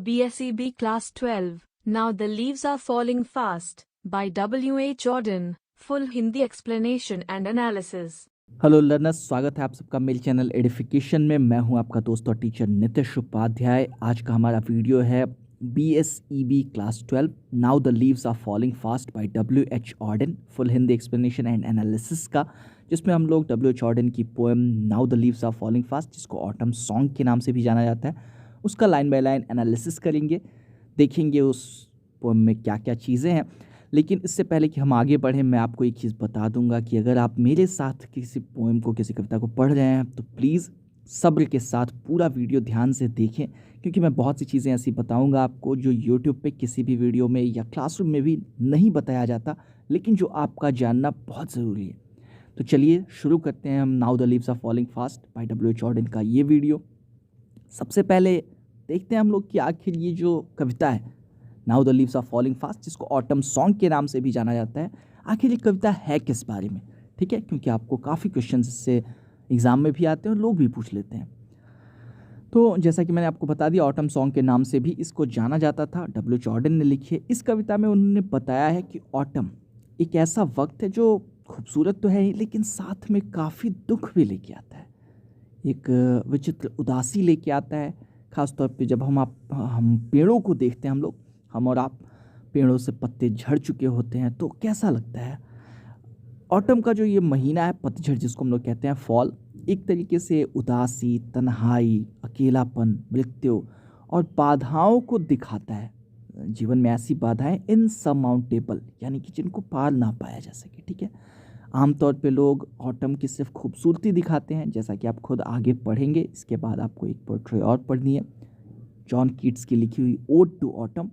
BSEB Class 12, Now the Leaves Are Falling Fast, by W.A. Jordan, full Hindi explanation and analysis. Hello learners, स्वागत है आप सबका मेरे channel edification में। मैं हूं आपका दोस्त और टीचर नितिश उपाध्याय। आज का हमारा वीडियो है BSEB class 12 now the leaves are falling fast by W.H. Jordan, full Hindi explanation and analysis का, जिसमें हम लोग W.H. जॉर्डन की poem now the leaves are falling fast, जिसको ऑटम सॉन्ग के नाम से भी जाना जाता है, उसका लाइन बाय लाइन एनालिसिस करेंगे, देखेंगे उस पोएम में क्या क्या चीज़ें हैं। लेकिन इससे पहले कि हम आगे बढ़ें, मैं आपको एक चीज़ बता दूंगा कि अगर आप मेरे साथ किसी पोएम को, किसी कविता को पढ़ रहे हैं तो प्लीज़ सब्र के साथ पूरा वीडियो ध्यान से देखें, क्योंकि मैं बहुत सी चीज़ें ऐसी बताऊंगा आपको जो यूट्यूब पे किसी भी वीडियो में या क्लासरूम में भी नहीं बताया जाता, लेकिन जो आपका जानना बहुत ज़रूरी है। तो चलिए शुरू करते हैं हम now the leaves are falling fast by W.H. Jordan का ये वीडियो। सबसे पहले देखते हैं हम लोग कि आखिर ये जो कविता है now the leaves are falling fast, जिसको ऑटम सॉन्ग के नाम से भी जाना जाता है, आखिर ये कविता है किस बारे में। ठीक है, क्योंकि आपको काफ़ी क्वेश्चन इससे एग्जाम में भी आते हैं और लोग भी पूछ लेते हैं। तो जैसा कि मैंने आपको बता दिया, ऑटम सॉन्ग के नाम से भी इसको जाना जाता था। W.H. जॉर्डन ने लिखी है इस कविता में। उन्होंने बताया है कि ऑटम एक ऐसा वक्त है जो खूबसूरत तो है ही, लेकिन साथ में काफ़ी दुख भी लेके आता है, एक विचित्र उदासी लेके आता है। ख़ासतौर पे जब हम पेड़ों को देखते हैं, हम और आप पेड़ों से पत्ते झड़ चुके होते हैं, तो कैसा लगता है। ऑटम का जो ये महीना है, पतझड़ जिसको हम लोग कहते हैं, फॉल, एक तरीके से उदासी, तन्हाई, अकेलापन, मृत्यु और बाधाओं को दिखाता है। जीवन में ऐसी बाधाएं इनसरमाउंटेबल, यानी कि जिनको पार ना पाया जा सके। ठीक है, आमतौर पे लोग ऑटम की सिर्फ खूबसूरती दिखाते हैं, जैसा कि आप खुद आगे पढ़ेंगे। इसके बाद आपको एक पोएट्री और पढ़नी है, जॉन कीट्स की लिखी हुई ओड टू ऑटम।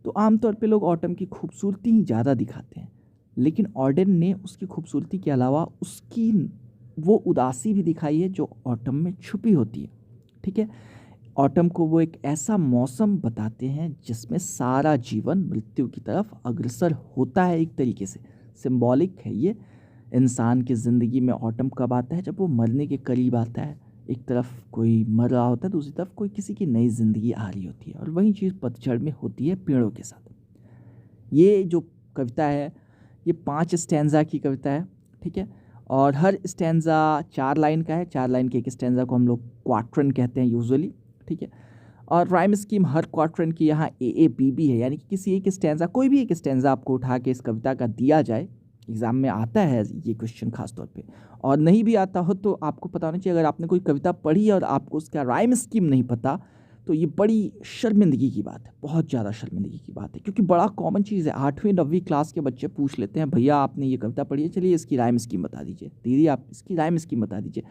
तो आमतौर पे लोग ऑटम की खूबसूरती ही ज़्यादा दिखाते हैं, लेकिन जॉर्डन ने उसकी खूबसूरती के अलावा उसकी वो उदासी भी दिखाई है जो ऑटम में छुपी होती है। ठीक है, ऑटम को वो एक ऐसा मौसम बताते हैं जिसमें सारा जीवन मृत्यु की तरफ अग्रसर होता है। एक तरीके से सिंबॉलिक है ये। इंसान की ज़िंदगी में ऑटम कब आता है? जब वो मरने के करीब आता है। एक तरफ कोई मर रहा होता है, दूसरी तरफ कोई किसी की नई ज़िंदगी आ रही होती है, और वही चीज़ पतझड़ में होती है पेड़ों के साथ। ये जो कविता है, ये 5 स्टैंजा की कविता है। ठीक है, और हर स्टैंजा 4 लाइन का है। 4 लाइन के एक स्टैंजा को हम लोग क्वाट्रन कहते हैं यूजुअली। ठीक है, और राइम स्कीम हर क्वाट्रन की यहाँ AABB है, यानी कि किसी एक स्टैंजा, कोई भी एक स्टैंजा आपको उठा के इस कविता का दिया जाए, एग्ज़ाम में आता है ये क्वेश्चन खास तौर पे, और नहीं भी आता हो तो आपको पता होना चाहिए। अगर आपने कोई कविता पढ़ी और आपको उसका राइम स्कीम नहीं पता, तो ये बड़ी शर्मिंदगी की बात है, बहुत ज़्यादा शर्मिंदगी की बात है, क्योंकि बड़ा कॉमन चीज़ है। 8वीं 9वीं क्लास के बच्चे पूछ लेते हैं, भैया आपने ये कविता पढ़ी है, चलिए इसकी राइम स्कीम बता दीजिए, दीदी आप इसकी राइम स्कीम बता दीजिए,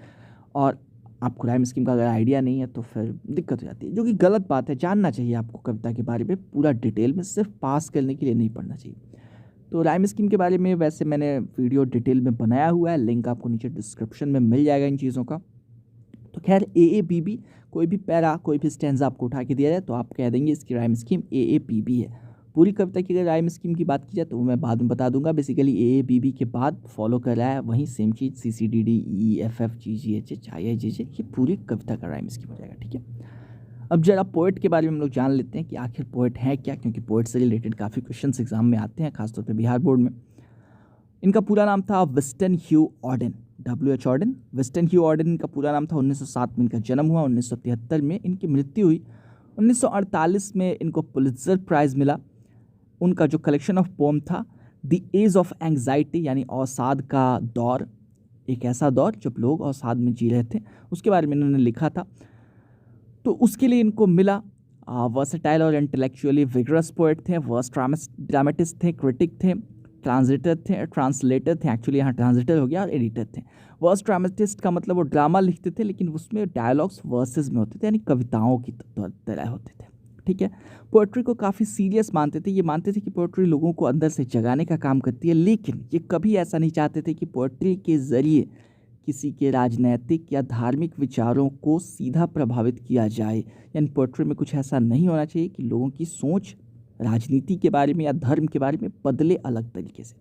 और आपको राइम स्कीम का अगर आइडिया नहीं है तो फिर दिक्कत हो जाती है, जो कि गलत बात है। जानना चाहिए आपको कविता के बारे में पूरा डिटेल में, सिर्फ पास करने के लिए नहीं पढ़ना चाहिए। तो राइम स्कीम के बारे में वैसे मैंने वीडियो डिटेल में बनाया हुआ है, लिंक आपको नीचे डिस्क्रिप्शन में मिल जाएगा इन चीज़ों का। तो खैर AABB, कोई भी पैरा, कोई भी स्टैंजा आपको उठा के दिया जाए तो आप कह देंगे इसकी राइम स्कीम AABB है। पूरी कविता की अगर राइम स्कीम की बात की जाए तो मैं बाद में बता दूंगा। बेसिकली AABB के बाद फॉलो कर रहा है वहीं सेम चीज़ CCDD EFF GGHH IIJJ, ये पूरी कविता का राइम स्कीम हो जाएगा। ठीक है, अब जरा पोएट के बारे में हम लोग जान लेते हैं कि आखिर पोएट है क्या, क्योंकि पोएट से रिलेटेड काफ़ी क्वेश्चंस एग्जाम में आते हैं, खासतौर पे बिहार बोर्ड में। इनका पूरा नाम था विंस्टन ह्यू जॉर्डन, W.H. जॉर्डन। विंस्टन ह्यू जॉर्डन इनका पूरा नाम था। 1907 में इनका जन्म हुआ, 1973 में इनकी मृत्यु हुई, 1948 में इनको पुलित्जर प्राइज़ मिला। उनका जो कलेक्शन ऑफ पोम था द एज ऑफ एंग्जाइटी, यानी अवसाद का दौर, एक ऐसा दौर जब लोग अवसाद में जी रहे थे, उसके बारे में इन्होंने लिखा था। तो उसके लिए इनको मिला। वर्सेटाइल और इंटेलेक्चुअली विगरस पोएट थे, वर्स ड्रामेटिस्ट थे, क्रिटिक थे, ट्रांसलेटर थे, एक्चुअली यहाँ ट्रांसलेटर हो गया, और एडिटर थे। वर्स ड्रामेटिस्ट का मतलब वो ड्रामा लिखते थे, लेकिन उसमें डायलॉग्स वर्सेस में होते थे, यानी कविताओं की तरह होते थे। ठीक है, पोएट्री को काफ़ी सीरियस मानते थे। ये मानते थे कि पोएट्री लोगों को अंदर से जगाने का काम करती है, लेकिन ये कभी ऐसा नहीं चाहते थे कि पोएट्री के ज़रिए किसी के राजनैतिक या धार्मिक विचारों को सीधा प्रभावित किया जाए। यानी पोएट्री में कुछ ऐसा नहीं होना चाहिए कि लोगों की सोच राजनीति के बारे में या धर्म के बारे में बदले अलग तरीके से।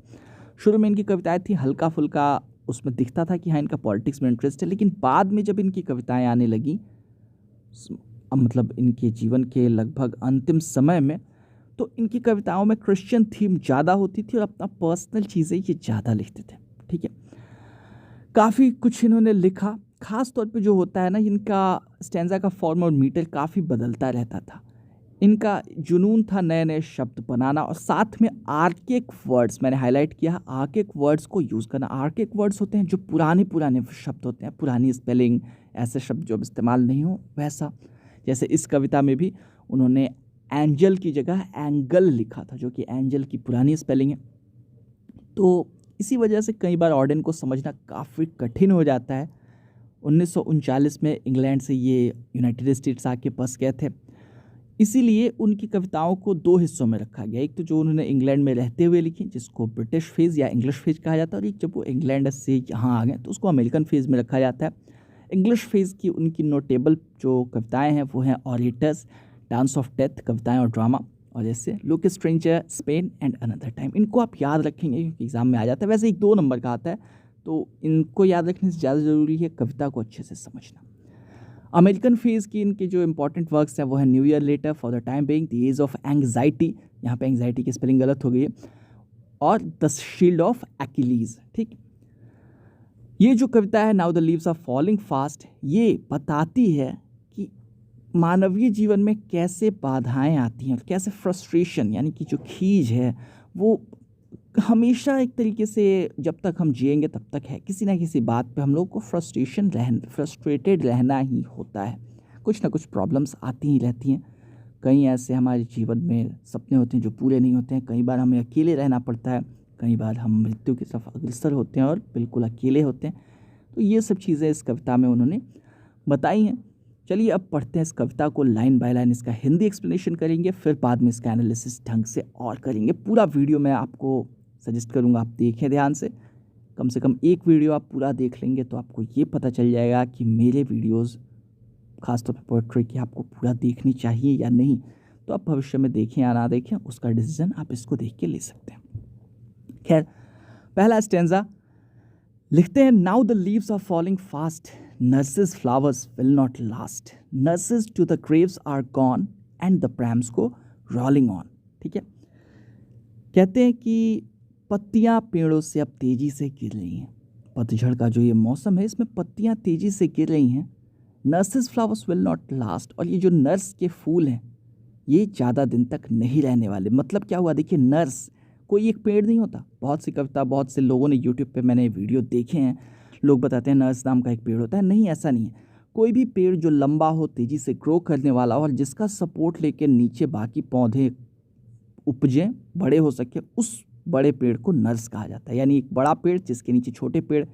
शुरू में इनकी कविताएं थी हल्का फुल्का, उसमें दिखता था कि हाँ इनका पॉलिटिक्स में इंटरेस्ट है, लेकिन बाद में जब इनकी कविताएं आने लगी, मतलब इनके जीवन के लगभग अंतिम समय में, तो इनकी कविताओं में क्रिश्चियन थीम ज़्यादा होती थी और अपना पर्सनल चीज़ें ये ज़्यादा लिखते थे। ठीक है, काफ़ी कुछ इन्होंने लिखा। ख़ास तौर पे जो होता है ना, इनका स्टैंजा का फॉर्म और मीटर काफ़ी बदलता रहता था। इनका जुनून था नए नए शब्द बनाना और साथ में आर्केक वर्ड्स, मैंने हाईलाइट किया आर्केक वर्ड्स को यूज़ करना। आर्केक वर्ड्स होते हैं जो पुराने पुराने शब्द होते हैं, पुरानी स्पेलिंग, ऐसे शब्द जो अब इस्तेमाल नहीं हो वैसा। जैसे इस कविता में भी उन्होंने एंजल की जगह एंगल लिखा था, जो कि एंजल की पुरानी स्पेलिंग है। तो इसी वजह से कई बार ऑर्डिन को समझना काफ़ी कठिन हो जाता है। 1939 में इंग्लैंड से ये यूनाइटेड स्टेट्स आके बस गए थे, इसीलिए उनकी कविताओं को दो हिस्सों में रखा गया। एक तो जो उन्होंने इंग्लैंड में रहते हुए लिखी, जिसको ब्रिटिश फेज़ या इंग्लिश फेज़ कहा जाता है, और एक जब वो इंग्लैंड से यहाँ आ गए तो उसको अमेरिकन फेज़ में रखा जाता है। इंग्लिश फेज़ की उनकी नोटेबल जो कविताएं हैं वो हैं ऑरेटर्स, डांस ऑफ डेथ, कविताएं और ड्रामा, और जैसे look stranger, Spain and another time. इनको आप याद रखेंगे क्योंकि एग्जाम में आ जाता है। वैसे एक 2 नंबर का आता है, तो इनको याद रखने से ज़्यादा ज़रूरी है कविता को अच्छे से समझना। अमेरिकन फेज़ की इनके जो इंपॉर्टेंट वर्क्स हैं वो है new year letter, for the time being, the age of anxiety, यहाँ पे एंग्जाइटी की स्पेलिंग गलत हो गई है, और द शील्ड ऑफ एक्िलीज। ठीक, ये जो कविता है now the leaves are falling fast, ये बताती है कि मानवीय जीवन में कैसे बाधाएं आती हैं और कैसे फ्रस्ट्रेशन यानी कि जो खीज है वो हमेशा एक तरीके से जब तक हम जिएंगे तब तक है। किसी ना किसी बात पे हम लोग को फ्रस्ट्रेटेड रहना ही होता है। कुछ ना कुछ प्रॉब्लम्स आती ही रहती हैं। कई ऐसे हमारे जीवन में सपने होते हैं जो पूरे नहीं होते हैं। कई बार हमें अकेले रहना पड़ता है, कई बार हम मृत्यु की तरफ अग्रसर होते हैं और बिल्कुल अकेले होते हैं। तो ये सब चीज़ें इस कविता में उन्होंने बताई हैं। चलिए अब पढ़ते हैं इस कविता को लाइन बाय लाइन, इसका हिंदी एक्सप्लेनेशन करेंगे, फिर बाद में इसका एनालिसिस ढंग से और करेंगे। पूरा वीडियो मैं आपको सजेस्ट करूँगा आप देखें ध्यान से कम एक वीडियो आप पूरा देख लेंगे तो आपको ये पता चल जाएगा कि मेरे वीडियोज़ खासतौर पर पोएट्री की आपको पूरा देखनी चाहिए या नहीं। तो आप भविष्य में देखें या ना देखें उसका डिसीजन आप इसको देख के ले सकते हैं। खैर, पहला स्टेंजा लिखते हैं, now the leaves are falling fast, nurses flowers will not last, nurses to the graves are gone and the प्रैम्स को रॉलिंग ऑन। ठीक है, कहते हैं कि पत्तियां पेड़ों से अब तेजी से गिर रही हैं। पतझड़ का जो ये मौसम है इसमें पत्तियां तेजी से गिर रही हैं। Nurses flowers will not last, और ये जो नर्स के फूल हैं ये ज़्यादा दिन तक नहीं रहने वाले। मतलब क्या हुआ, देखिए नर्स कोई एक पेड़ नहीं होता। बहुत सी कविता, बहुत से लोगों ने यूट्यूब पे मैंने वीडियो देखे हैं, लोग बताते हैं नर्स नाम का एक पेड़ होता है। नहीं, ऐसा नहीं है। कोई भी पेड़ जो लंबा हो, तेज़ी से ग्रो करने वाला हो और जिसका सपोर्ट लेके नीचे बाकी पौधे उपजें, बड़े हो सके, उस बड़े पेड़ को नर्स कहा जाता है। यानी एक बड़ा पेड़ जिसके नीचे छोटे पेड़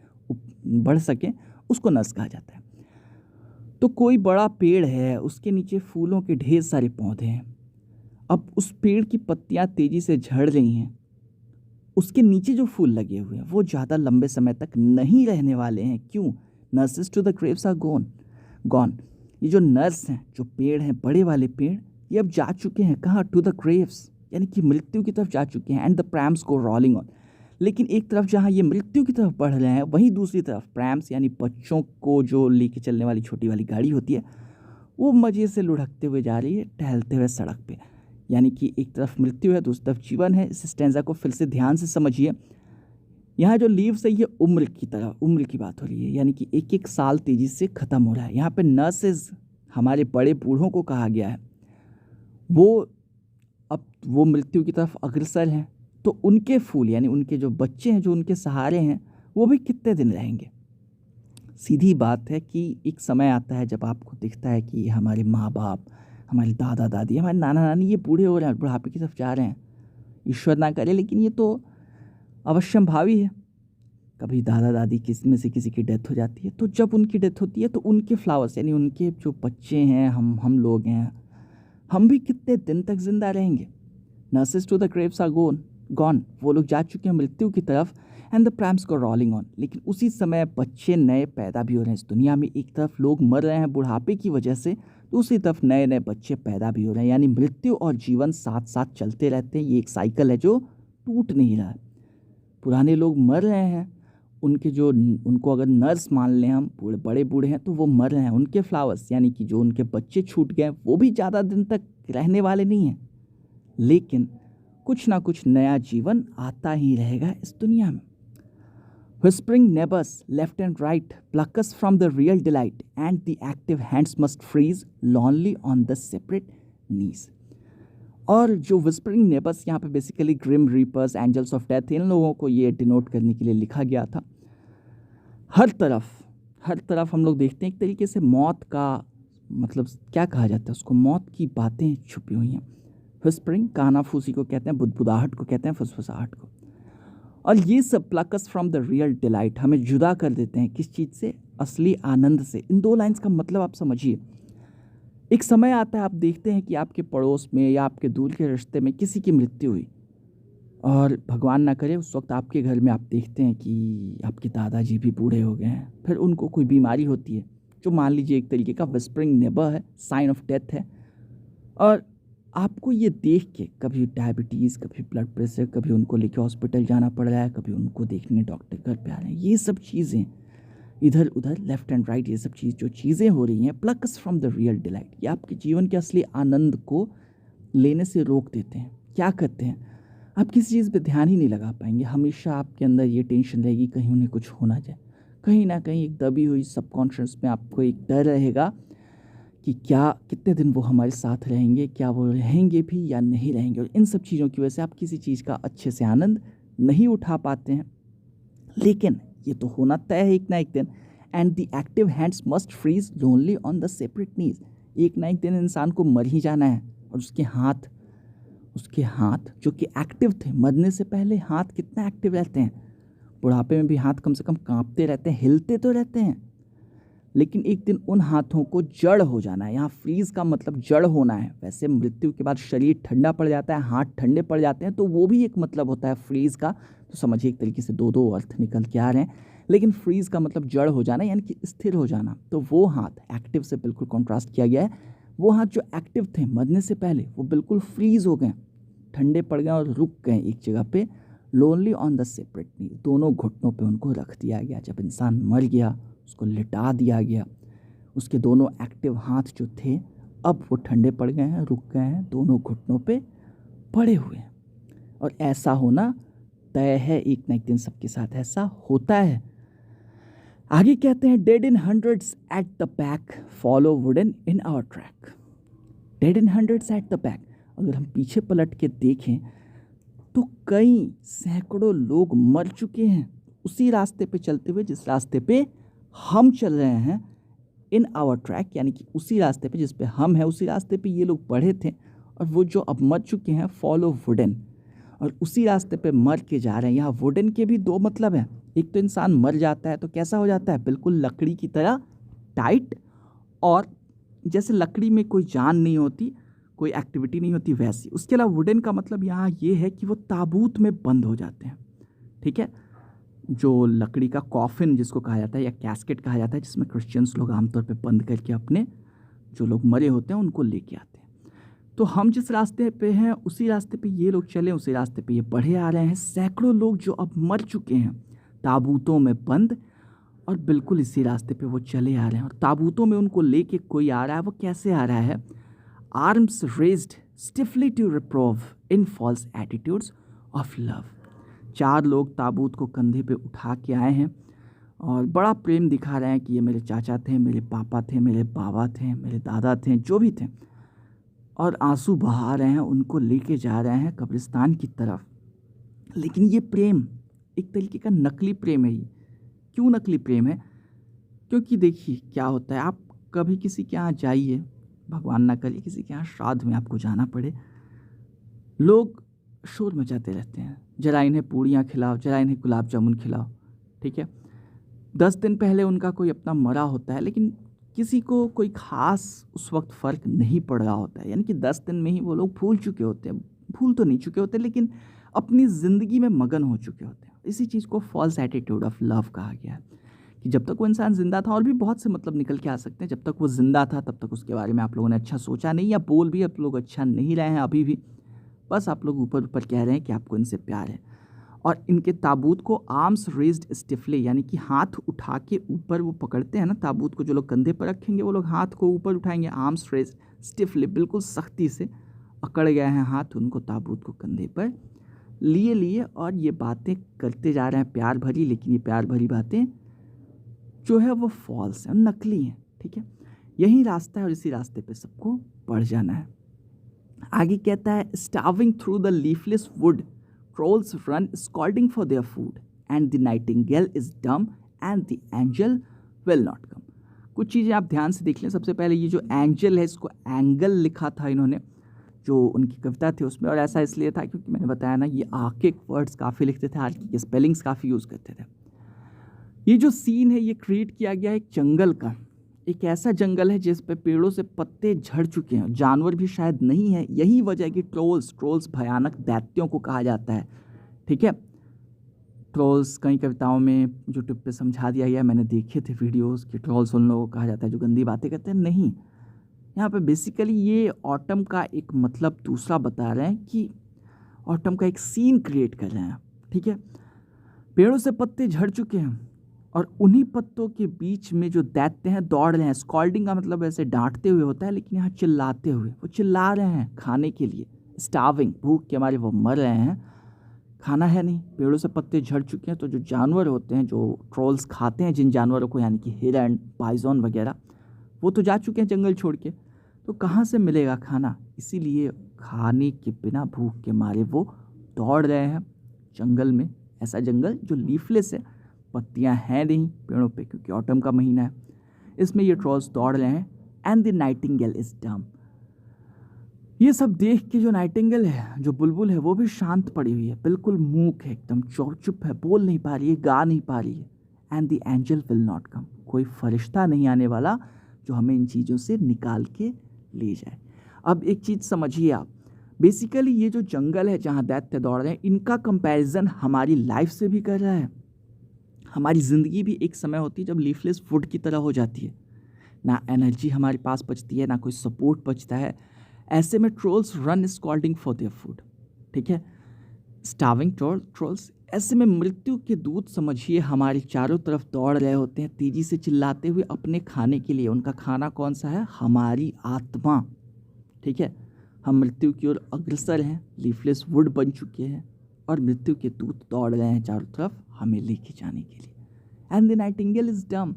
बढ़ सके उसको नर्स कहा जाता है। तो कोई बड़ा पेड़ है, उसके नीचे फूलों के ढेर सारे पौधे हैं। अब उस पेड़ की पत्तियां तेजी से झड़ रही हैं, उसके नीचे जो फूल लगे हुए हैं वो ज़्यादा लंबे समय तक नहीं रहने वाले हैं। क्यों? Nurses to the graves are gone. ये जो नर्स हैं, जो पेड़ हैं, बड़े वाले पेड़, ये अब जा चुके हैं कहाँ? टू द ग्रेव्स, यानी कि मृत्यु की तरफ जा चुके हैं। एंड द प्रैम्स को रॉलिंग ऑन, लेकिन एक तरफ जहाँ ये मृत्यु की तरफ बढ़ रहे हैं, वहीं दूसरी तरफ प्रैम्स यानी बच्चों को जो लेके चलने वाली छोटी वाली गाड़ी होती है वो मज़े से लुढ़कते हुए जा रही है टहलते हुए सड़क पे। यानी कि एक तरफ मृत्यु है, दूसरी तरफ जीवन है। इस स्टैंजा को फिर से ध्यान से समझिए। यहाँ जो लीव्स है ये उम्र की बात हो रही है, यानी कि एक एक साल तेज़ी से ख़त्म हो रहा है। यहाँ पे नर्सेज हमारे बड़े बूढ़ों को कहा गया है, वो मृत्यु की तरफ अग्रसर हैं। तो उनके फूल यानी उनके जो बच्चे हैं, जो उनके सहारे हैं, वो भी कितने दिन रहेंगे? सीधी बात है कि एक समय आता है जब आपको दिखता है कि हमारे माँ बाप, हमारे दादा दादी, हमारे नाना नानी ये बूढ़े हो रहे हैं, बुढ़ापे की तरफ जा रहे हैं। ईश्वर ना करे, लेकिन ये तो अवश्यम भावी है। कभी दादा दादी किसी में से किसी की डेथ हो जाती है, तो जब उनकी डेथ होती है तो उनके फ्लावर्स यानी उनके जो बच्चे हैं, हम लोग हैं, हम भी कितने दिन तक जिंदा रहेंगे? Nurses to the graves are gone, वो लोग जा चुके हैं मृत्यु की तरफ। एंड द प्रैम्स को रॉलिंग ऑन, लेकिन उसी समय बच्चे नए पैदा भी हो रहे हैं इस दुनिया में। एक तरफ लोग मर रहे हैं बुढ़ापे की वजह से, दूसरी तरफ नए नए बच्चे पैदा भी हो रहे हैं। यानी मृत्यु और जीवन साथ साथ चलते रहते हैं। ये एक साइकिल है जो टूट नहीं रहा है। पुराने लोग मर रहे हैं, उनके जो उनको अगर नर्स मान लें हम, बूढ़े बड़े बूढ़े हैं तो वो मर रहे हैं। उनके फ्लावर्स यानी कि जो उनके बच्चे छूट गए वो भी ज़्यादा दिन तक रहने वाले नहीं हैं, लेकिन कुछ ना कुछ नया जीवन आता ही रहेगा इस दुनिया में। Whispering neighbors left and right pluck us from the real delight, and the active hands must freeze lonely on the separate knees. और जो whispering neighbors यहाँ पे basically Grimm reapers, angels of death, इन लोगों को ये डिनोट करने के लिए लिखा गया था। हर तरफ हम लोग देखते हैं एक तरीके से मौत का मतलब क्या कहा जाता है उसको, मौत की बातें छुपी हुई हैं। whispering कानाफूसी को कहते हैं, बुदबुदाहट को कहते हैं, फुसफुसाहट को। और ये सब प्लकस फ्रॉम द रियल डिलाइट, हमें जुदा कर देते हैं किस चीज़ से, असली आनंद से। इन दो लाइंस का मतलब आप समझिए। एक समय आता है आप देखते हैं कि आपके पड़ोस में या आपके दूर के रिश्ते में किसी की मृत्यु हुई, और भगवान ना करे उस वक्त आपके घर में आप देखते हैं कि आपके दादाजी भी बूढ़े हो गए हैं, फिर उनको कोई बीमारी होती है जो मान लीजिए एक तरीके का विस्परिंग नेबर है, साइन ऑफ डेथ है। और आपको ये देख के कभी डायबिटीज़, कभी ब्लड प्रेशर, कभी उनको लेके हॉस्पिटल जाना पड़ रहा है, कभी उनको देखने डॉक्टर घर पे आ रहे हैं, ये सब चीज़ें इधर उधर लेफ्ट एंड राइट, ये सब जो चीज़ें हो रही हैं plucks from the real delight, ये आपके जीवन के असली आनंद को लेने से रोक देते हैं। क्या करते हैं, आप किसी चीज़ पे ध्यान ही नहीं लगा पाएंगे। हमेशा आपके अंदर ये टेंशन रहेगी कहीं उन्हें कुछ हो ना जाए, कहीं ना कहीं एक दबी हुई सबकॉन्शियस में आपको एक डर रहेगा कि क्या कितने दिन वो हमारे साथ रहेंगे, क्या वो रहेंगे भी या नहीं रहेंगे। और इन सब चीज़ों की वजह से आप किसी चीज़ का अच्छे से आनंद नहीं उठा पाते हैं। लेकिन ये तो होना तय है एक ना एक दिन। And the active hands must freeze lonely on the separate नीज, एक ना एक दिन इंसान को मर ही जाना है। और उसके हाथ जो कि एक्टिव थे, मरने से पहले हाथ कितना एक्टिव रहते हैं, बुढ़ापे में भी हाथ कम से कम कांपते रहते हैं, हिलते तो रहते हैं, लेकिन एक दिन उन हाथों को जड़ हो जाना है। यहाँ फ्रीज का मतलब जड़ होना है। वैसे मृत्यु के बाद शरीर ठंडा पड़ जाता है, हाथ ठंडे पड़ जाते हैं, तो वो भी एक मतलब होता है फ्रीज का। तो समझिए एक तरीके से दो अर्थ निकल के आ रहे हैं, लेकिन फ्रीज का मतलब जड़ हो जाना यानी कि स्थिर हो जाना। तो वो हाथ एक्टिव से बिल्कुल कॉन्ट्रास्ट किया गया है। वो हाथ जो एक्टिव थे मरने से पहले, वो बिल्कुल फ्रीज हो गए, ठंडे पड़ गए और रुक गए एक जगह पे। लोनली ऑन द सेपरेट नी, दोनों घुटनों पे उनको रख दिया गया। जब इंसान मर गया, उसको लिटा दिया गया, उसके दोनों एक्टिव हाथ जो थे अब वो ठंडे पड़ गए हैं, रुक गए हैं, दोनों घुटनों पे पड़े हुए हैं। और ऐसा होना तय है, एक ना एक दिन सबके साथ ऐसा होता है। आगे कहते हैं, dead in hundreds at the back follow wooden in our track. Dead in hundreds at the back, अगर हम पीछे पलट के देखें तो कई सैकड़ों लोग मर चुके हैं उसी रास्ते पे चलते हुए जिस रास्ते पे हम चल रहे हैं। इन आवर ट्रैक यानी कि उसी रास्ते पे जिस पे हम हैं, उसी रास्ते पे ये लोग बढ़े थे, और वो जो अब मर चुके हैं फॉलो वुडन, और उसी रास्ते पे मर के जा रहे हैं। यहाँ वुडन के भी दो मतलब हैं। एक तो इंसान मर जाता है तो कैसा हो जाता है, बिल्कुल लकड़ी की तरह टाइट, और जैसे लकड़ी में कोई जान नहीं होती, कोई एक्टिविटी नहीं होती, वैसी। उसके अलावा वुडन का मतलब यहाँ ये है कि वो ताबूत में बंद हो जाते हैं। ठीक है, जो लकड़ी का कॉफिन जिसको कहा जाता है या कैस्केट कहा जाता है, जिसमें क्रिश्चियंस लोग आमतौर पे बंद करके अपने जो लोग मरे होते हैं उनको लेके आते हैं। तो हम जिस रास्ते पे हैं उसी रास्ते पे ये लोग चले, उसी रास्ते पे ये बढ़े आ रहे हैं। सैकड़ों लोग जो अब मर चुके हैं ताबूतों में बंद, और बिल्कुल इसी रास्ते पे वो चले आ रहे हैं। और ताबूतों में उनको लेके कोई आ रहा है। वो कैसे आ रहा है, arms raised स्टिफली to रिप्रोव in false attitudes of love. 4 लोग ताबूत को कंधे पे उठा के आए हैं और बड़ा प्रेम दिखा रहे हैं कि ये मेरे चाचा थे, मेरे पापा थे, मेरे बाबा थे, मेरे दादा थे, जो भी थे, और आंसू बहा रहे हैं, उनको लेके जा रहे हैं कब्रिस्तान की तरफ। लेकिन ये प्रेम एक तरीके का नकली प्रेम है। ये क्यों नकली प्रेम है, क्योंकि देखिए क्या होता है, आप कभी किसी के यहाँ जाइए, भगवान ना करे किसी के यहाँ श्राद्ध में आपको जाना पड़े, लोग शोर मचाते रहते हैं, जरा इन्हें पूड़ियाँ खिलाओ, जरा इन्हें गुलाब जामुन खिलाओ। ठीक है, 10 दिन पहले उनका कोई अपना मरा होता है, लेकिन किसी को कोई ख़ास उस वक्त फ़र्क नहीं पड़ रहा होता है। यानी कि 10 दिन में ही वो लोग भूल चुके होते हैं, भूल तो नहीं चुके होते, लेकिन अपनी ज़िंदगी में मगन हो चुके होते हैं। इसी चीज़ को फॉल्स एटीट्यूड ऑफ लव कहा गया है कि जब तक वो इंसान ज़िंदा था, और भी बहुत से मतलब निकल के आ सकते हैं, जब तक वो ज़िंदा था तब तक उसके बारे में आप लोगों ने अच्छा सोचा नहीं, या बोल भी आप लोग अच्छा नहीं रहे हैं अभी भी, बस आप लोग ऊपर ऊपर कह रहे हैं कि आपको इनसे प्यार है। और इनके ताबूत को आर्म्स रेज्ड स्टिफली, यानी कि हाथ उठा के ऊपर वो पकड़ते हैं ना ताबूत को, जो लोग कंधे पर रखेंगे वो लोग हाथ को ऊपर उठाएंगे, आर्म्स रेज्ड स्टिफली, बिल्कुल सख्ती से अकड़ गए हैं हाथ उनको ताबूत को कंधे पर लिए और ये बातें करते जा रहे हैं प्यार भरी, लेकिन ये प्यार भरी बातें जो है वो फॉल्स हैं, नकली हैं। ठीक है, यही रास्ता है और इसी रास्ते पे सबको बढ़ जाना है। आगे कहता है starving through the leafless would trolls run scolding for their food and the Nightingale is dumb and the angel will not come. कुछ चीज़ें आप ध्यान से देख लें। सबसे पहले ये जो एंजल है इसको एंगल लिखा था इन्होंने, जो उनकी कविता थी उसमें, और ऐसा इसलिए था क्योंकि मैंने बताया ना ये आर्किक वर्ड्स काफ़ी लिखते थे, आर्किक के स्पेलिंग्स काफ़ी यूज़ करते थे। ये जो सीन है ये क्रिएट किया गया है एक जंगल का, एक ऐसा जंगल है जिस पे पेड़ों से पत्ते झड़ चुके हैं, जानवर भी शायद नहीं है। यही वजह है कि ट्रोल्स भयानक दैत्यों को कहा जाता है। ठीक है, ट्रोल्स कई कविताओं में यूट्यूब पे समझा दिया गया, मैंने देखे थे वीडियोस कि ट्रोल्स उन लोगों को कहा जाता है जो गंदी बातें करते हैं। नहीं, यहाँ पे बेसिकली ये ऑटम का एक मतलब दूसरा बता रहे हैं कि ऑटम का एक सीन क्रिएट कर रहे हैं। ठीक है, पेड़ों से पत्ते झड़ चुके हैं और उन्हीं पत्तों के बीच में जो दैत्य हैं दौड़ रहे हैं। स्कॉल्डिंग का मतलब ऐसे डांटते हुए होता है, लेकिन यहाँ चिल्लाते हुए, वो चिल्ला रहे हैं खाने के लिए। स्टार्विंग, भूख के मारे वो मर रहे हैं, खाना है नहीं, पेड़ों से पत्ते झड़ चुके हैं। तो जो जानवर होते हैं जो ट्रोल्स खाते हैं जिन जानवरों को, यानी कि हिरन, पाइजोन वगैरह, वो तो जा चुके हैं जंगल छोड़ के, तो कहाँ से मिलेगा खाना। इसीलिए खाने के बिना भूख के मारे वो दौड़ रहे हैं जंगल में। ऐसा जंगल जो लीफलेस है, पत्तियां हैं नहीं पेड़ों पे क्योंकि ऑटम का महीना है, इसमें ये ट्रोल्स दौड़ रहे हैं। And the Nightingale is dumb, ये सब देख के जो नाइटिंगेल है, जो बुलबुल है, वो भी शांत पड़ी हुई है, बिल्कुल मूक है, एकदम चुप है, बोल नहीं पा रही है, गा नहीं पा रही है। And the angel will not come, कोई फरिश्ता नहीं आने वाला जो हमें इन चीज़ों से निकाल के ले जाए। अब एक चीज़ समझिए आप, बेसिकली ये जो जंगल है जहाँ दैत्य दौड़ रहे हैं, इनका कंपैरिजन हमारी लाइफ से भी कर रहा है। हमारी ज़िंदगी भी एक समय होती है जब लीफलेस वुड की तरह हो जाती है, ना एनर्जी हमारे पास बचती है, ना कोई सपोर्ट बचता है। ऐसे में trolls run scolding for their food. ठीक है, स्टार्विंग ट्रोल्स, ऐसे में मृत्यु के दूत समझिए हमारे चारों तरफ दौड़ रहे होते हैं तेज़ी से चिल्लाते हुए अपने खाने के लिए। उनका खाना कौन सा है? हमारी आत्मा। ठीक है, हम मृत्यु की ओर अग्रसर हैं, लीफलेस वुड बन चुके हैं और मृत्यु के दूत दौड़ रहे हैं चारों तरफ हमें लेके जाने के लिए। And the Nightingale is dumb,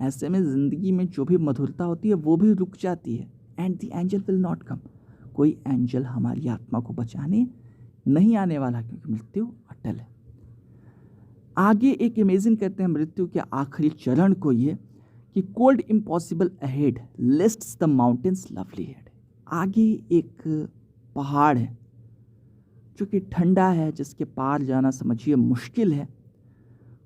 ऐसे में ज़िंदगी में जो भी मधुरता होती है वो भी रुक जाती है। And the angel will not come, कोई एंजल हमारी आत्मा को बचाने नहीं आने वाला क्योंकि मृत्यु अटल है। आगे एक इमेजिन करते हैं मृत्यु के आखिरी चरण को, ये कि cold impossible ahead lists the mountains lovely head. आगे एक पहाड़ है जो कि ठंडा है, जिसके पार जाना समझिए मुश्किल है,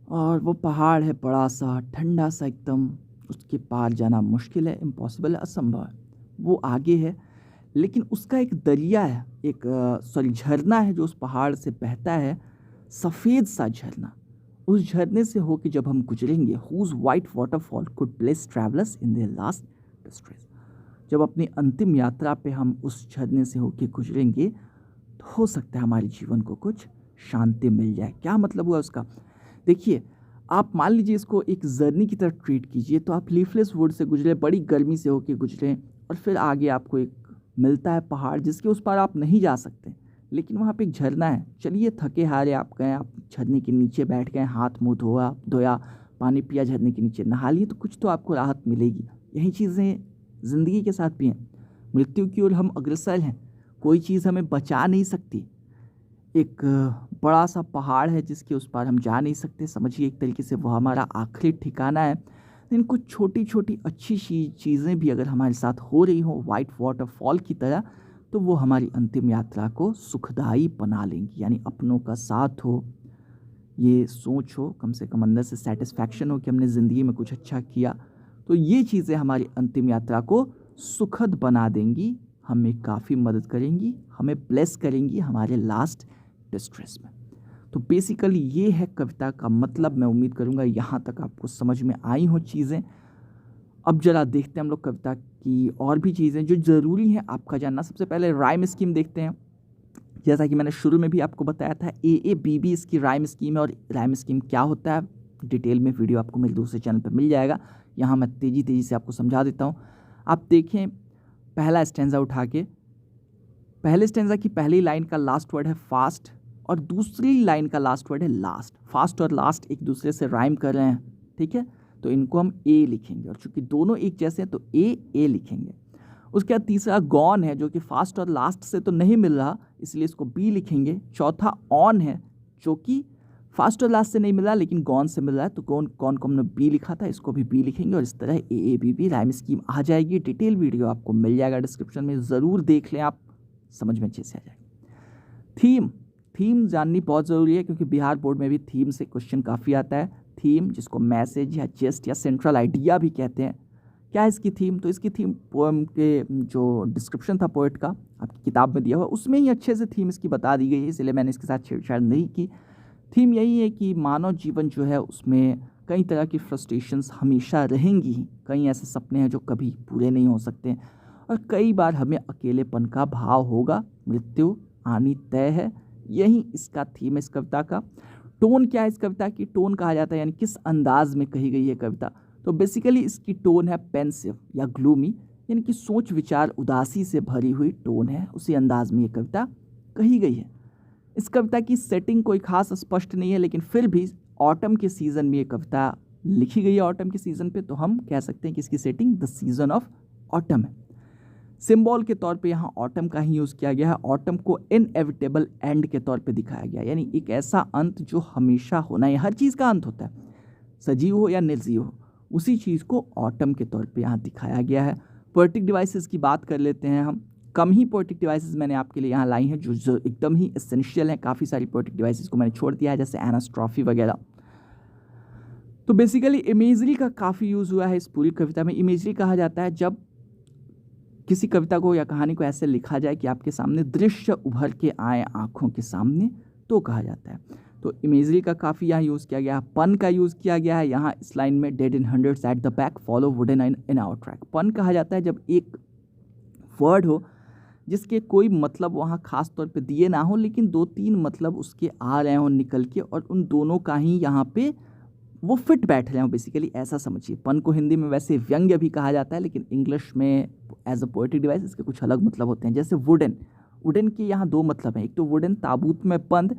और वो पहाड़ है बड़ा सा ठंडा सा एकदम, उसके पार जाना मुश्किल है, इम्पॉसिबल है, असंभव है। वो आगे है, लेकिन उसका एक दरिया है, एक झरना है जो उस पहाड़ से बहता है, सफ़ेद सा झरना। उस झरने से होकर जब हम गुजरेंगे, whose white waterfall could bless travellers in their last distress, जब अपनी अंतिम यात्रा पे हम उस झरने से होकर गुजरेंगे तो हो सकता है हमारे जीवन को कुछ शांति मिल जाए। क्या मतलब हुआ उसका? देखिए, आप मान लीजिए इसको एक जर्नी की तरह ट्रीट कीजिए। तो आप लीफलेस वुड से गुजरे, बड़ी गर्मी से होकर गुजरे, और फिर आगे आपको एक मिलता है पहाड़ जिसके उस पार आप नहीं जा सकते, लेकिन वहाँ पे एक झरना है। चलिए, थके हारे आप गए, आप झरने के नीचे बैठ गए, हाथ मुँह धोया, पानी पिया, झरने के नीचे नहा लिए, तो कुछ तो आपको राहत मिलेगी। यही चीज़ें ज़िंदगी के साथ भी हैं। मृत्यु की ओर हम अग्रसर हैं, कोई चीज़ हमें बचा नहीं सकती। एक बड़ा सा पहाड़ है जिसके उस पार हम जा नहीं सकते, समझिए एक तरीके से वो हमारा आखिरी ठिकाना है। लेकिन कुछ छोटी छोटी अच्छी चीज़ें भी अगर हमारे साथ हो रही हो वाइट वाटरफॉल की तरह, तो वो हमारी अंतिम यात्रा को सुखदायी बना लेंगी। यानी अपनों का साथ हो, ये सोच हो, कम से कम अंदर से सेटिस्फैक्शन हो कि हमने ज़िंदगी में कुछ अच्छा किया, तो ये चीज़ें हमारी अंतिम यात्रा को सुखद बना देंगी, हमें काफ़ी मदद करेंगी, हमें ब्लेस करेंगी हमारे लास्ट डिस्ट्रेस में। तो बेसिकली ये है कविता का मतलब। मैं उम्मीद करूँगा यहाँ तक आपको समझ में आई हो चीज़ें। अब जरा देखते हैं हम लोग कविता की और भी चीज़ें जो ज़रूरी हैं आपका जानना। सबसे पहले राइम स्कीम देखते हैं। जैसा कि मैंने शुरू में भी आपको बताया था, AABB इसकी राइम स्कीम है, और राइम स्कीम क्या होता है डिटेल में वीडियो आपको मेरे दूसरे चैनल पर मिल जाएगा। यहाँ मैं तेज़ी से आपको समझा देता हूँ। आप देखें पहला स्टैंजा उठा के, पहले स्टैंजा की पहली लाइन का लास्ट वर्ड है फास्ट और दूसरी लाइन का लास्ट वर्ड है लास्ट। फास्ट और लास्ट एक दूसरे से राइम कर रहे हैं, ठीक है, तो इनको हम ए लिखेंगे, और चूंकि दोनों एक जैसे हैं तो ए लिखेंगे। उसके बाद तीसरा गॉन है, जो कि फास्ट और लास्ट से तो नहीं मिल रहा, इसलिए इसको बी लिखेंगे। चौथा ऑन है, जो कि फास्ट और लास्ट से नहीं मिल रहा लेकिन गॉन से मिल रहा है, तो कौन को हमने बी लिखा था, इसको भी बी लिखेंगे। और इस तरह AABB राइम स्कीम आ जाएगी। डिटेल वीडियो आपको मिल जाएगा डिस्क्रिप्शन में, ज़रूर देख लें, आप समझ में अच्छे से आ जाएगी। थीम जाननी बहुत ज़रूरी है, क्योंकि बिहार बोर्ड में भी थीम से क्वेश्चन काफ़ी आता है। थीम, जिसको मैसेज या जेस्ट या सेंट्रल आइडिया भी कहते हैं, क्या है इसकी थीम? तो इसकी थीम पोएम के जो डिस्क्रिप्शन था पोएट का आपकी किताब में दिया हुआ, उसमें ही अच्छे से थीम इसकी बता दी गई है, इसलिए मैंने इसके साथ छेड़छाड़ नहीं की। थीम यही है कि मानव जीवन जो है उसमें कई तरह की फ्रस्ट्रेशंस हमेशा रहेंगी ही। कई ऐसे सपने हैं जो कभी पूरे नहीं हो सकते, और कई बार हमें अकेलेपन का भाव होगा, मृत्यु आनी तय है। यही इसका थीम है इस कविता का। टोन क्या है इस कविता की? टोन कहा जाता है यानी किस अंदाज में कही गई है कविता। तो बेसिकली इसकी टोन है पेंसिव या ग्लूमी, यानी कि सोच विचार उदासी से भरी हुई टोन है, उसी अंदाज में ये कविता कही गई है। इस कविता की सेटिंग कोई खास स्पष्ट नहीं है, लेकिन फिर भी ऑटम के सीज़न में ये कविता लिखी गई है। ऑटम के सीज़न पे तो हम कह सकते हैं कि इसकी setting the season off autumn है। सिंबल के तौर पे यहाँ ऑटम का ही यूज़ किया गया है। ऑटम को इनएविटेबल एंड के तौर पे दिखाया गया, यानी एक ऐसा अंत जो हमेशा होना है। हर चीज़ का अंत होता है, सजीव हो या निर्जीव हो, उसी चीज़ को ऑटम के तौर पे यहाँ दिखाया गया है। पोएटिक डिवाइसेस की बात कर लेते हैं हम। कम ही पोएटिक डिवाइसेस मैंने आपके लिए यहाँ लाई हैं जो एकदम ही एसेंशियल हैं। काफ़ी सारी पोएटिक डिवाइसेस को मैंने छोड़ दिया है, जैसे एनास्ट्रॉफी वगैरह। तो बेसिकली इमेजरी का काफ़ी यूज़ हुआ है इस पूरी कविता में। इमेजरी कहा जाता है जब किसी कविता को या कहानी को ऐसे लिखा जाए कि आपके सामने दृश्य उभर के आए आँखों के सामने, तो कहा जाता है। तो इमेजरी का काफ़ी यहाँ यूज़ किया गया है। पन का यूज़ किया गया है यहाँ इस लाइन में, dead in hundreds at the back follow wooden in our track. Pun कहा जाता है जब एक वर्ड हो जिसके कोई मतलब वहाँ खास तौर पे दिए ना हो, लेकिन 2-3 मतलब उसके आ रहे हों निकल के, और उन दोनों का ही यहाँ पे वो फिट बैठ रहे हो, बेसिकली ऐसा समझिए। पन को हिंदी में वैसे व्यंग्य भी कहा जाता है, लेकिन इंग्लिश में एज अ पोएटिक डिवाइस इसके कुछ अलग मतलब होते हैं। जैसे वुडन के यहाँ 2 मतलब हैं, एक तो वुडन ताबूत में बंद,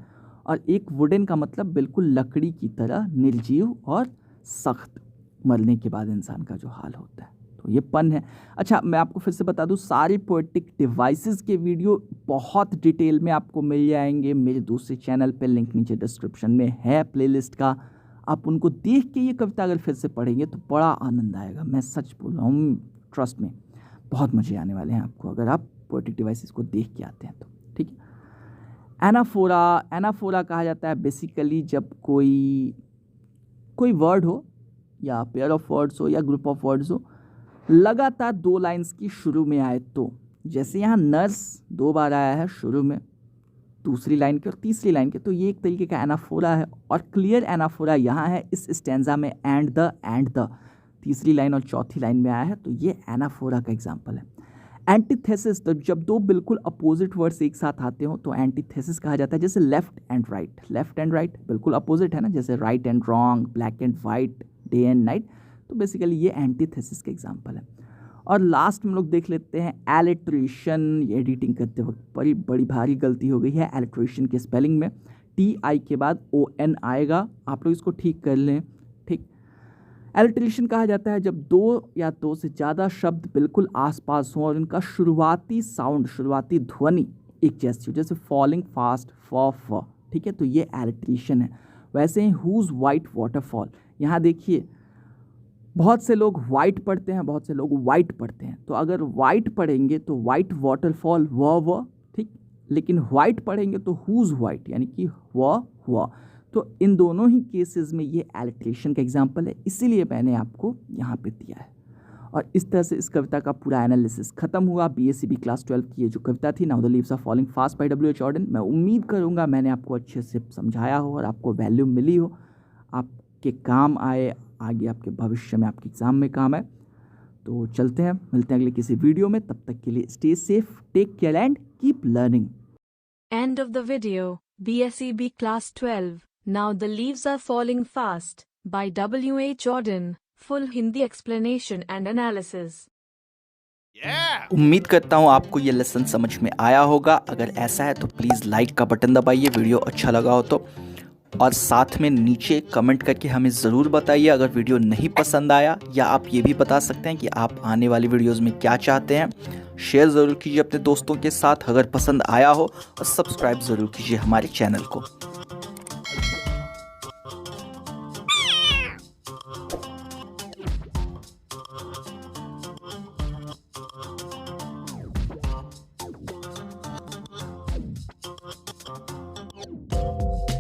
और एक वुडन का मतलब बिल्कुल लकड़ी की तरह निर्जीव और सख्त, मरने के बाद इंसान का जो हाल होता है, तो ये पन है। अच्छा, मैं आपको फिर से बता दूं, सारी पोएटिक डिवाइसेस के वीडियो बहुत डिटेल में आपको मिल जाएंगे मेरे दूसरे चैनल पे, लिंक नीचे डिस्क्रिप्शन में है प्लेलिस्ट का। आप उनको देख के ये कविता अगर फिर से पढ़ेंगे तो बड़ा आनंद आएगा, मैं सच बोल रहा हूँ, ट्रस्ट में बहुत मज़े आने वाले हैं आपको अगर आप पोएटिक डिवाइसेस को देख के आते हैं तो। ठीक है। एनाफोरा कहा जाता है बेसिकली जब कोई वर्ड हो या पेयर ऑफ वर्ड्स हो या ग्रुप ऑफ वर्ड्स हो, लगातार 2 लाइंस की शुरू में आए तो, जैसे यहाँ नर्स 2 बार आया है शुरू में, दूसरी लाइन के और तीसरी लाइन के, तो ये एक तरीके का एनाफोरा है। और क्लियर एनाफोरा यहाँ है इस स्टैंजा में, एंड द तीसरी लाइन और चौथी लाइन में आया है, तो ये एनाफोरा का एग्जाम्पल है। एंटीथेसिस, तो जब 2 बिल्कुल अपोजिट वर्ड्स एक साथ आते हो तो एंटीथेसिस कहा जाता है। जैसे लेफ्ट एंड राइट बिल्कुल अपोजिट है ना, जैसे right and wrong, black and white, day and night, तो बेसिकली ये एंटीथेसिस का एग्जाम्पल है। और लास्ट में हम लोग देख लेते हैं एलिट्रेशन। ये एडिटिंग करते वक्त बड़ी भारी गलती हो गई है एलिट्रेशन के स्पेलिंग में, TI के बाद ON आएगा, आप लोग इसको ठीक कर लें। ठीक, एलिट्रेशन कहा जाता है जब 2 या 2 से ज़्यादा शब्द बिल्कुल आसपास हों और इनका शुरुआती ध्वनि एक जैसी हो, जैसे फॉलिंग फास्ट, फ। ठीक है, तो ये एलिट्रेशन है। वैसे ही हुज वाइट वाटरफॉल, यहाँ देखिए बहुत से लोग वाइट पढ़ते हैं, बहुत से लोग वाइट पढ़ते हैं, तो अगर वाइट पढ़ेंगे तो वाइट वाटरफॉल व, ठीक, लेकिन वाइट पढ़ेंगे तो हुज वाइट, यानी कि हुआ। तो इन दोनों ही केसेस में ये एलिट्रेशन का एग्जाम्पल है, इसीलिए मैंने आपको यहाँ पे दिया है। और इस तरह से इस कविता का पूरा एनालिसिस खत्म हुआ। BSEB क्लास 12 की ये जो कविता थी, now the leaves are falling fast by W.H. Jordan, मैं उम्मीद करूँगा मैंने आपको अच्छे से समझाया हो और आपको वैल्यू मिली हो, आपके काम आए, आगे आपके भविष्य में आपके एग्ज़ाम में काम आए। तो चलते हैं, मिलते हैं अगले किसी वीडियो में, तब तक के लिए stay safe, take care and keep learning. End of the video. BSEB Class 12. Now the leaves are falling fast. By W.A. Jordan. Full Hindi explanation and analysis. उम्मीद करता हूँ आपको ये लेसन समझ में आया होगा। अगर ऐसा है तो प्लीज़ लाइक का बटन दबाइए वीडियो अच्छा लगा हो तो, और साथ में नीचे कमेंट करके हमें ज़रूर बताइए अगर वीडियो नहीं पसंद आया, या आप ये भी बता सकते हैं कि आप आने वाली वीडियोज़ में क्या चाहते हैं। शेयर ज़रूर कीजिए अपने दोस्तों के साथ अगर पसंद आया हो, और सब्सक्राइब ज़रूर कीजिए हमारे चैनल को।